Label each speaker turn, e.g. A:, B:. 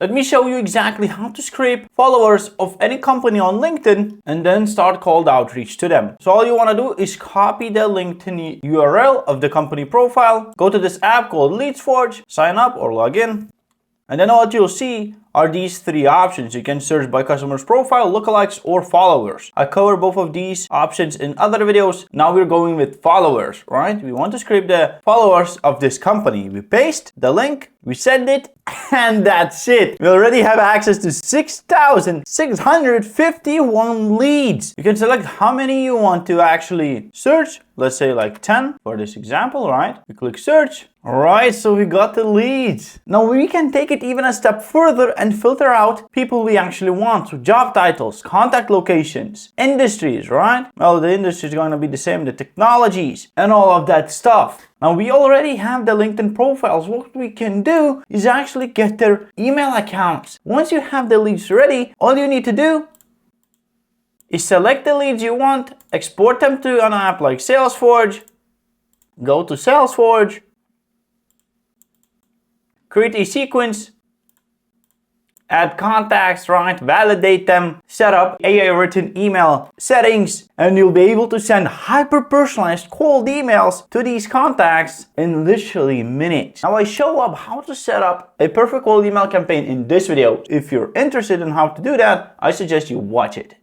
A: Let me show you exactly how to scrape followers of any company on LinkedIn and then start cold outreach to them. So all you want to do is copy the LinkedIn URL of the company profile, go to this app called Salesforge, sign up or log in, and then what you'll see are these three options. You can search by customer's profile, lookalikes, or followers. I cover both of these options in other videos. Now we're going with followers, right? We want to scrape the followers of this company. We paste the link, we send it, and that's it. We already have access to 6,651 leads. You can select how many you want to actually search. Let's say like 10 for this example, right? We click search. All right, so we got the leads. Now we can take it even a step further and filter out people we actually want. So job titles, contact locations, industries, right? Well, the industry is going to be the same, the technologies and all of that stuff. Now we already have the LinkedIn profiles. What we can do is actually get their email accounts. Once you have the leads ready, all you need to do is select the leads you want, export them to an app like Salesforge, go to Salesforge, create a sequence, add contacts, right? Validate them, set up AI written email settings, and you'll be able to send hyper-personalized cold emails to these contacts in literally minutes. Now I show up how to set up a perfect cold email campaign in this video. If you're interested in how to do that, I suggest you watch it.